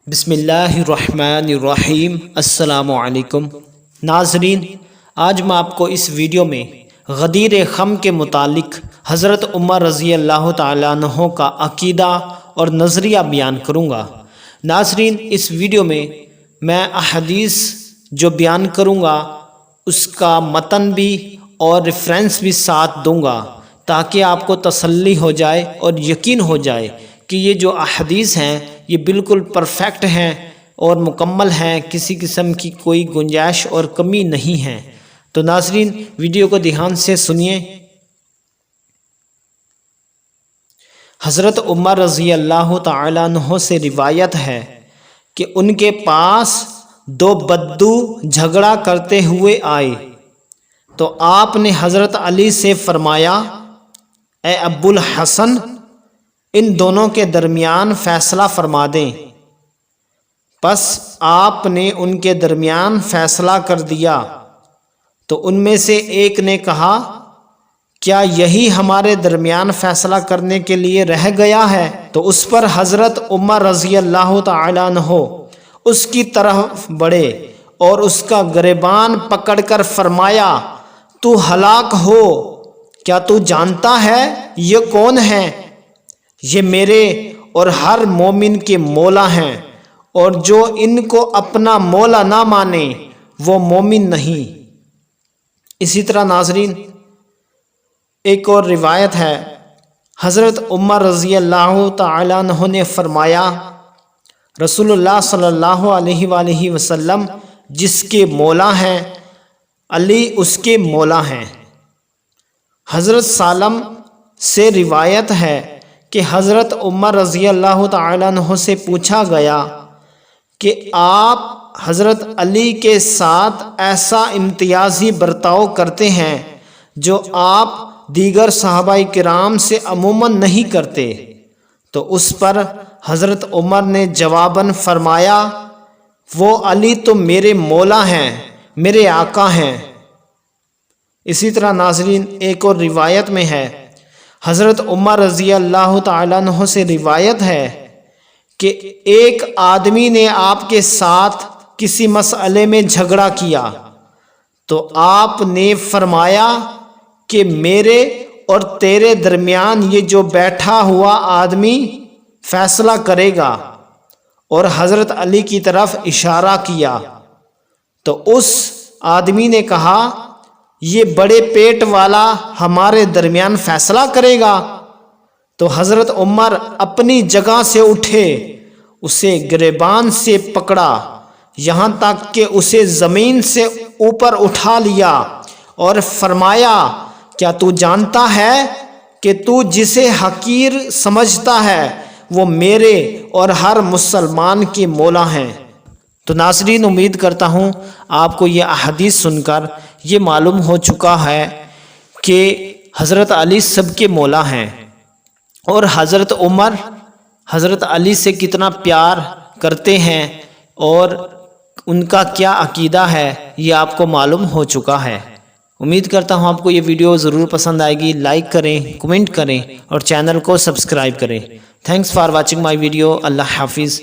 بسم اللہ الرحمن الرحیم۔ السلام علیکم ناظرین، آج میں آپ کو اس ویڈیو میں غدیر خم کے متعلق حضرت عمر رضی اللہ تعالیٰ عنہ کا عقیدہ اور نظریہ بیان کروں گا۔ ناظرین، اس ویڈیو میں احادیث جو بیان کروں گا اس کا متن بھی اور ریفرنس بھی ساتھ دوں گا تاکہ آپ کو تسلی ہو جائے اور یقین ہو جائے کہ یہ جو احادیث ہیں یہ بالکل پرفیکٹ ہیں اور مکمل ہیں، کسی قسم کی کوئی گنجائش اور کمی نہیں ہے۔ تو ناظرین، ویڈیو کو دھیان سے سنیے۔ حضرت عمر رضی اللہ تعالیٰ عنہ سے روایت ہے کہ ان کے پاس دو بدو جھگڑا کرتے ہوئے آئے تو آپ نے حضرت علی سے فرمایا، اے ابو الحسن، ان دونوں کے درمیان فیصلہ فرما دیں۔ پس آپ نے ان کے درمیان فیصلہ کر دیا تو ان میں سے ایک نے کہا، کیا یہی ہمارے درمیان فیصلہ کرنے کے لیے رہ گیا ہے؟ تو اس پر حضرت عمر رضی اللہ تعالیٰ عنہ اس کی طرف بڑھے اور اس کا گریبان پکڑ کر فرمایا، تو ہلاک ہو، کیا تو جانتا ہے یہ کون ہے؟ یہ میرے اور ہر مومن کے مولا ہیں، اور جو ان کو اپنا مولا نہ مانے وہ مومن نہیں۔ اسی طرح ناظرین، ایک اور روایت ہے، حضرت عمر رضی اللہ تعالیٰ عنہ نے فرمایا، رسول اللہ صلی اللہ علیہ وآلہ وسلم جس کے مولا ہیں علی اس کے مولا ہیں۔ حضرت سالم سے روایت ہے کہ حضرت عمر رضی اللہ تعالیٰ عنہ سے پوچھا گیا کہ آپ حضرت علی کے ساتھ ایسا امتیازی برتاؤ کرتے ہیں جو آپ دیگر صحابہ کرام سے عموماً نہیں کرتے؟ تو اس پر حضرت عمر نے جواباً فرمایا، وہ علی تو میرے مولا ہیں، میرے آقا ہیں۔ اسی طرح ناظرین، ایک اور روایت میں ہے، حضرت عمر رضی اللہ تعالیٰ عنہ سے روایت ہے کہ ایک آدمی نے آپ کے ساتھ کسی مسئلے میں جھگڑا کیا تو آپ نے فرمایا کہ میرے اور تیرے درمیان یہ جو بیٹھا ہوا آدمی فیصلہ کرے گا، اور حضرت علی کی طرف اشارہ کیا تو اس آدمی نے کہا، یہ بڑے پیٹ والا ہمارے درمیان فیصلہ کرے گا؟ تو حضرت عمر اپنی جگہ سے اٹھے، اسے گریبان سے پکڑا یہاں تک کہ اسے زمین سے اوپر اٹھا لیا اور فرمایا، کیا تو جانتا ہے کہ تو جسے حقیر سمجھتا ہے وہ میرے اور ہر مسلمان کے مولا ہیں؟ تو ناظرین، امید کرتا ہوں آپ کو یہ احادیث سن کر یہ معلوم ہو چکا ہے کہ حضرت علی سب کے مولا ہیں، اور حضرت عمر حضرت علی سے کتنا پیار کرتے ہیں اور ان کا کیا عقیدہ ہے یہ آپ کو معلوم ہو چکا ہے۔ امید کرتا ہوں آپ کو یہ ویڈیو ضرور پسند آئے گی۔ لائک کریں، کمنٹ کریں اور چینل کو سبسکرائب کریں۔ Thanks for watching my video. اللہ حافظ۔